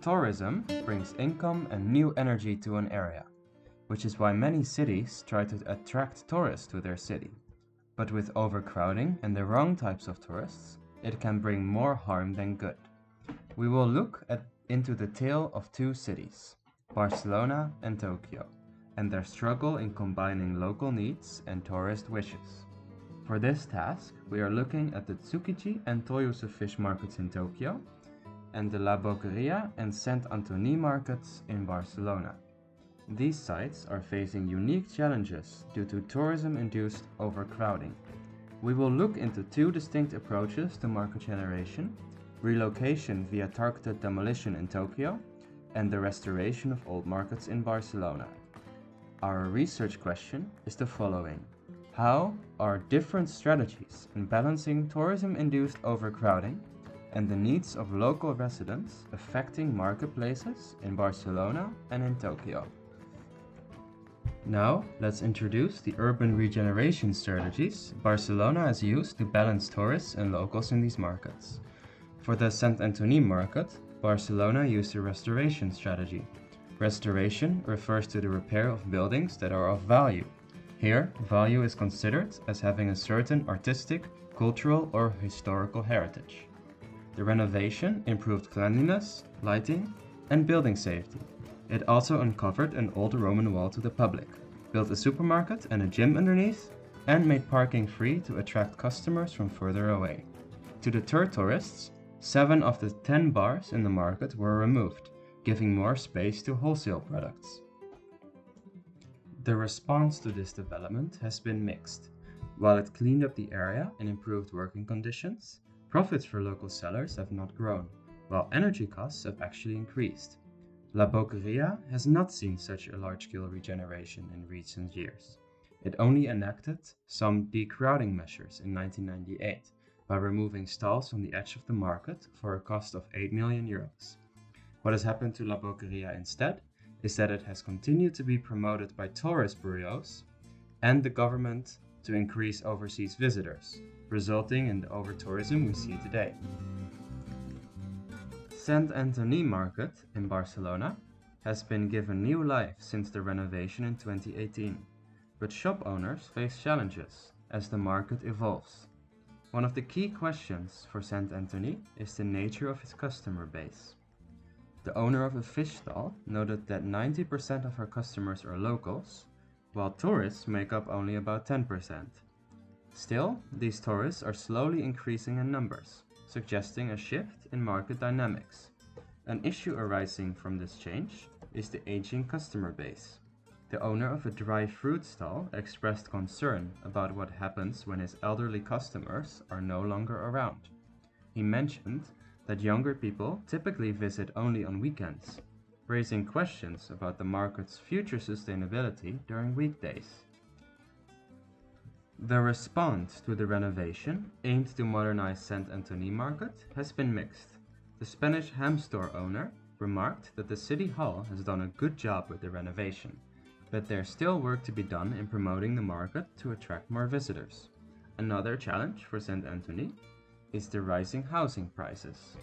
Tourism brings income and new energy to an area, which is why many cities try to attract tourists to their city. But with overcrowding and the wrong types of tourists, it can bring more harm than good. We will look into the tale of two cities, Barcelona and Tokyo, and their struggle in combining local needs and tourist wishes. For this task, we are looking at the Tsukiji and Toyosu fish markets in Tokyo, and the La Boqueria and Saint Anthony markets in Barcelona. These sites are facing unique challenges due to tourism-induced overcrowding. We will look into two distinct approaches to market generation: relocation via targeted demolition in Tokyo, and the restoration of old markets in Barcelona. Our research question is the following: how are different strategies in balancing tourism-induced overcrowding and the needs of local residents affecting marketplaces in Barcelona and in Tokyo? Now, let's introduce the urban regeneration strategies Barcelona has used to balance tourists and locals in these markets. For the Saint Anthony market, Barcelona used a restoration strategy. Restoration refers to the repair of buildings that are of value. Here, value is considered as having a certain artistic, cultural, or historical heritage. The renovation improved cleanliness, lighting, and building safety. It also uncovered an old Roman wall to the public, built a supermarket and a gym underneath, and made parking free to attract customers from further away. To deter tourists, 7 of the 10 bars in the market were removed, giving more space to wholesale products. The response to this development has been mixed. While it cleaned up the area and improved working conditions, profits for local sellers have not grown, while energy costs have actually increased. La Boqueria has not seen such a large-scale regeneration in recent years. It only enacted some decrowding measures in 1998 by removing stalls on the edge of the market for a cost of 8 million euros. What has happened to La Boqueria instead is that it has continued to be promoted by tourist bureaus and the government to increase overseas visitors, resulting in the overtourism we see today. Saint Anthony Market in Barcelona has been given new life since the renovation in 2018, but shop owners face challenges as the market evolves. One of the key questions for Saint Anthony is the nature of its customer base. The owner of a fish stall noted that 90% of her customers are locals, while tourists make up only about 10%. Still, these tourists are slowly increasing in numbers, suggesting a shift in market dynamics. An issue arising from this change is the aging customer base. The owner of a dry fruit stall expressed concern about what happens when his elderly customers are no longer around. He mentioned that younger people typically visit only on weekends, raising questions about the market's future sustainability during weekdays. The response to the renovation aimed to modernize Saint Anthony Market has been mixed. The Spanish ham store owner remarked that the city hall has done a good job with the renovation, but there's still work to be done in promoting the market to attract more visitors. Another challenge for Saint Anthony is the rising housing prices.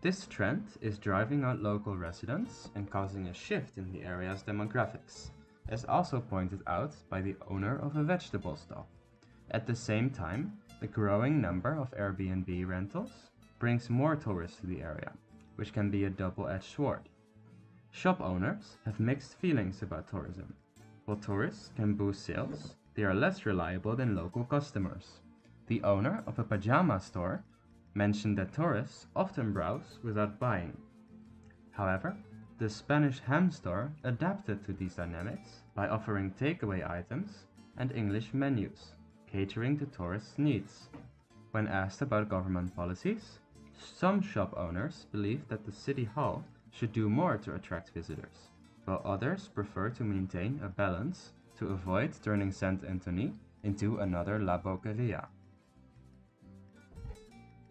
This trend is driving out local residents and causing a shift in the area's demographics, as also pointed out by the owner of a vegetable stall. At the same time, the growing number of Airbnb rentals brings more tourists to the area, which can be a double-edged sword. Shop owners have mixed feelings about tourism. While tourists can boost sales, they are less reliable than local customers. The owner of a pajama store mentioned that tourists often browse without buying. However, the Spanish ham store adapted to these dynamics by offering takeaway items and English menus, catering to tourists' needs. When asked about government policies, some shop owners believe that the city hall should do more to attract visitors, while others prefer to maintain a balance to avoid turning Saint Anthony into another La Boqueria.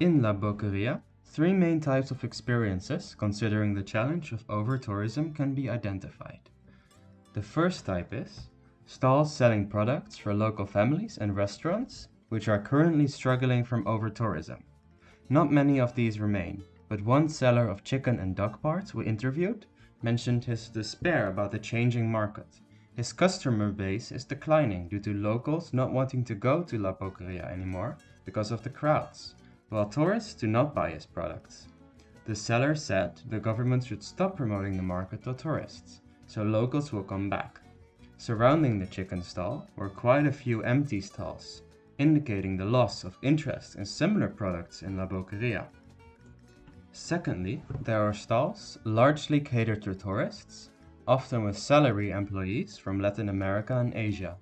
In La Boqueria, 3 main types of experiences considering the challenge of over-tourism can be identified. The first type is stalls selling products for local families and restaurants which are currently struggling from over-tourism. Not many of these remain, but one seller of chicken and duck parts we interviewed mentioned his despair about the changing market. His customer base is declining due to locals not wanting to go to La Boqueria anymore because of the crowds, while tourists do not buy his products. The seller said the government should stop promoting the market to tourists, so locals will come back. Surrounding the chicken stall were quite a few empty stalls, indicating the loss of interest in similar products in La Boqueria. Secondly, there are stalls largely catered to tourists, often with salary employees from Latin America and Asia.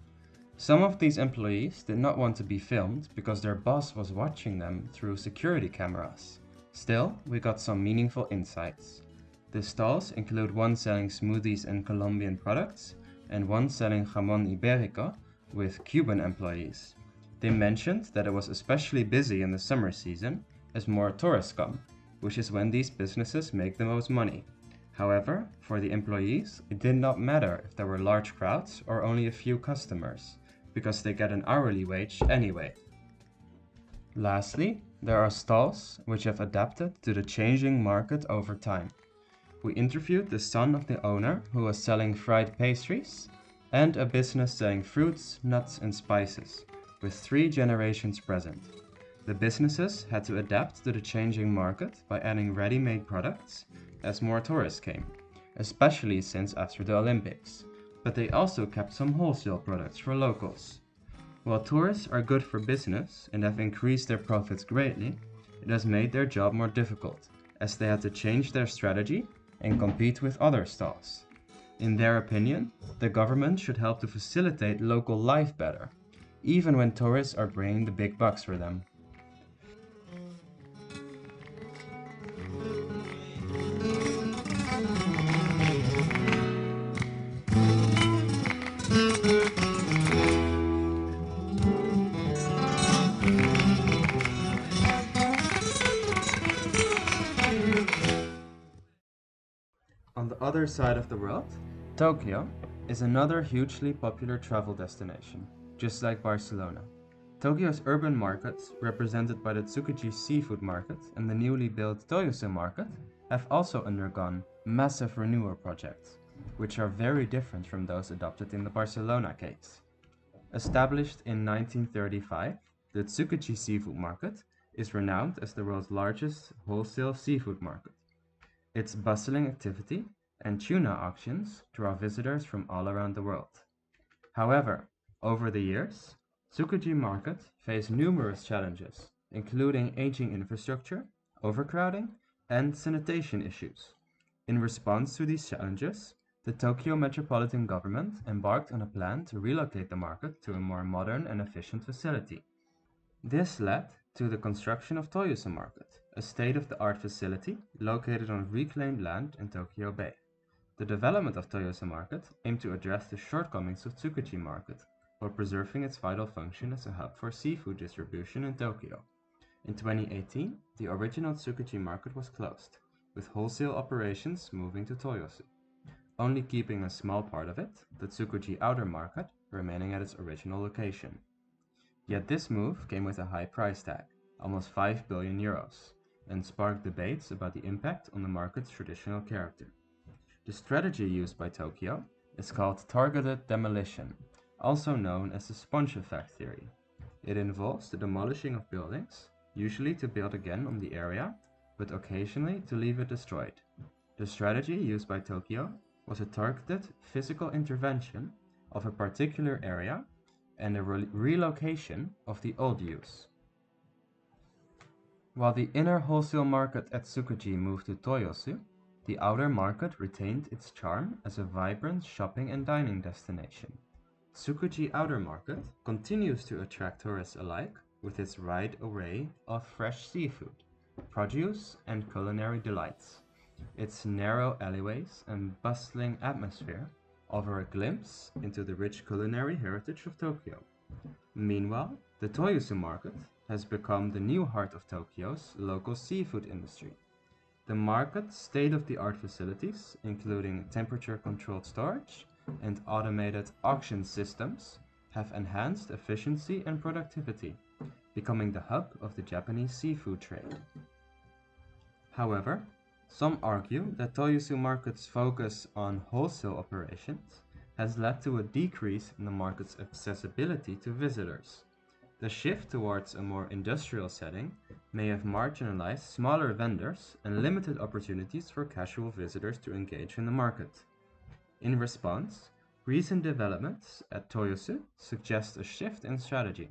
Some of these employees did not want to be filmed because their boss was watching them through security cameras. Still, we got some meaningful insights. The stalls include one selling smoothies and Colombian products, and one selling jamón ibérico with Cuban employees. They mentioned that it was especially busy in the summer season as more tourists come, which is when these businesses make the most money. However, for the employees, it did not matter if there were large crowds or only a few customers, because they get an hourly wage anyway. Lastly, there are stalls which have adapted to the changing market over time. We interviewed the son of the owner who was selling fried pastries, and a business selling fruits, nuts and spices, with 3 generations present. The businesses had to adapt to the changing market by adding ready-made products as more tourists came, especially since after the Olympics, but they also kept some wholesale products for locals. While tourists are good for business and have increased their profits greatly, it has made their job more difficult, as they had to change their strategy and compete with other stalls. In their opinion, the government should help to facilitate local life better, even when tourists are bringing the big bucks for them. On the other side of the world, Tokyo is another hugely popular travel destination, just like Barcelona. Tokyo's urban markets, represented by the Tsukuji seafood market and the newly built Toyosu market, have also undergone massive renewal projects, which are very different from those adopted in the Barcelona case. Established in 1935, the Tsukuji seafood market is renowned as the world's largest wholesale seafood market. Its bustling activity and tuna auctions draw visitors from all around the world. However, over the years, Tsukuji market faced numerous challenges, including aging infrastructure, overcrowding, and sanitation issues. In response to these challenges, the Tokyo metropolitan government embarked on a plan to relocate the market to a more modern and efficient facility. This led to the construction of Toyosu Market, a state-of-the-art facility located on reclaimed land in Tokyo Bay. The development of Toyosu Market aimed to address the shortcomings of Tsukuji Market, while preserving its vital function as a hub for seafood distribution in Tokyo. In 2018, the original Tsukuji Market was closed, with wholesale operations moving to Toyosu, only keeping a small part of it, the Tsukuji Outer Market, remaining at its original location. Yet this move came with a high price tag, almost 5 billion euros, and sparked debates about the impact on the market's traditional character. The strategy used by Tokyo is called targeted demolition, also known as the sponge effect theory. It involves the demolishing of buildings, usually to build again on the area, but occasionally to leave it destroyed. The strategy used by Tokyo was a targeted physical intervention of a particular area and a relocation of the old use. While the inner wholesale market at Tsukuji moved to Toyosu, the outer market retained its charm as a vibrant shopping and dining destination. Tsukuji Outer Market continues to attract tourists alike with its wide array of fresh seafood, produce, and culinary delights. Its narrow alleyways and bustling atmosphere offer a glimpse into the rich culinary heritage of Tokyo. Meanwhile, the Toyosu Market has become the new heart of Tokyo's local seafood industry. The market's state-of-the-art facilities, including temperature-controlled storage and automated auction systems, have enhanced efficiency and productivity, becoming the hub of the Japanese seafood trade. However, some argue that Toyosu Market's focus on wholesale operations has led to a decrease in the market's accessibility to visitors. The shift towards a more industrial setting may have marginalized smaller vendors and limited opportunities for casual visitors to engage in the market. In response, recent developments at Toyosu suggest a shift in strategy.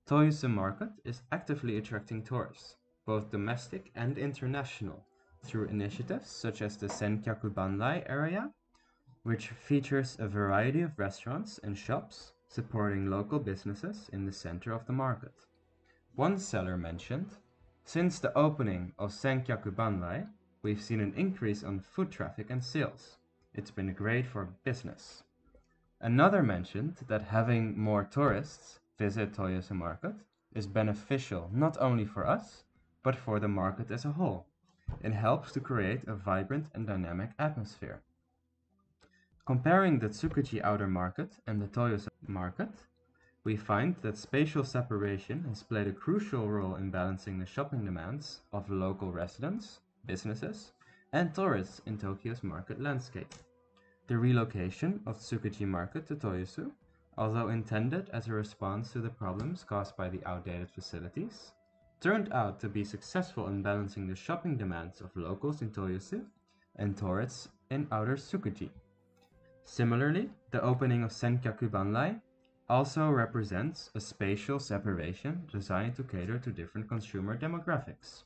Toyosu Market is actively attracting tourists, both domestic and international, through initiatives such as the Senkyaku Banrai area, which features a variety of restaurants and shops supporting local businesses in the center of the market. One seller mentioned, "Since the opening of Senkyaku Banrai, we've seen an increase on foot traffic and sales. It's been great for business." Another mentioned that having more tourists visit Toyosu Market is beneficial not only for us, but for the market as a whole. It helps to create a vibrant and dynamic atmosphere. Comparing the Tsukuji outer market and the Toyosu market, we find that spatial separation has played a crucial role in balancing the shopping demands of local residents, businesses, and tourists in Tokyo's market landscape. The relocation of Tsukuji Market to Toyosu, although intended as a response to the problems caused by the outdated facilities, turned out to be successful in balancing the shopping demands of locals in Toyosu and tourists in outer Tsukuji. Similarly, the opening of Senkyaku Banrai also represents a spatial separation designed to cater to different consumer demographics.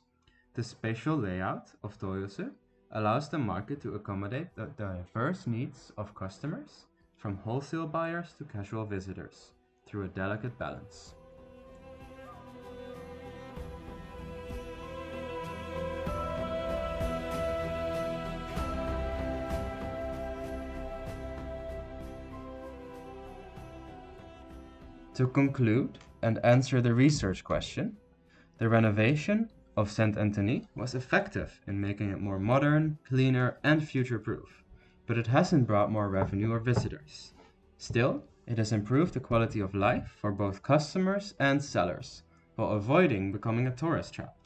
The spatial layout of Toyosu allows the market to accommodate the diverse needs of customers, from wholesale buyers to casual visitors, through a delicate balance. To conclude and answer the research question, the renovation of Saint Anthony was effective in making it more modern, cleaner, and future-proof, but it hasn't brought more revenue or visitors. Still, it has improved the quality of life for both customers and sellers, while avoiding becoming a tourist trap.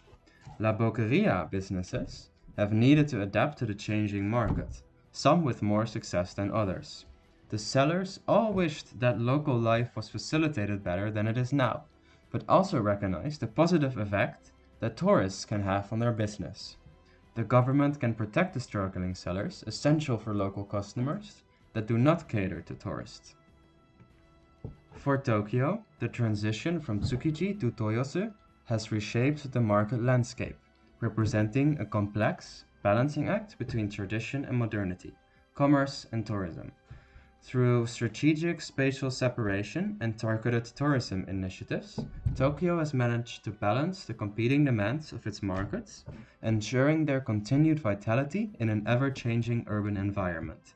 La Boqueria businesses have needed to adapt to the changing market, some with more success than others. The sellers all wished that local life was facilitated better than it is now, but also recognized the positive effect that tourists can have on their business. The government can protect the struggling sellers, essential for local customers that do not cater to tourists. For Tokyo, the transition from Tsukiji to Toyosu has reshaped the market landscape, representing a complex balancing act between tradition and modernity, commerce and tourism. Through strategic spatial separation and targeted tourism initiatives, Tokyo has managed to balance the competing demands of its markets, ensuring their continued vitality in an ever-changing urban environment.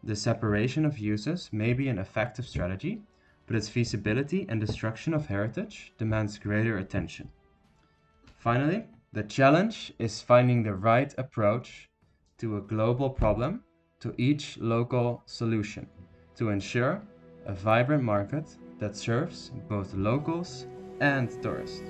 The separation of uses may be an effective strategy, but its feasibility and destruction of heritage demands greater attention. Finally, the challenge is finding the right approach to a global problem to each local solution to ensure a vibrant market that serves both locals and tourists.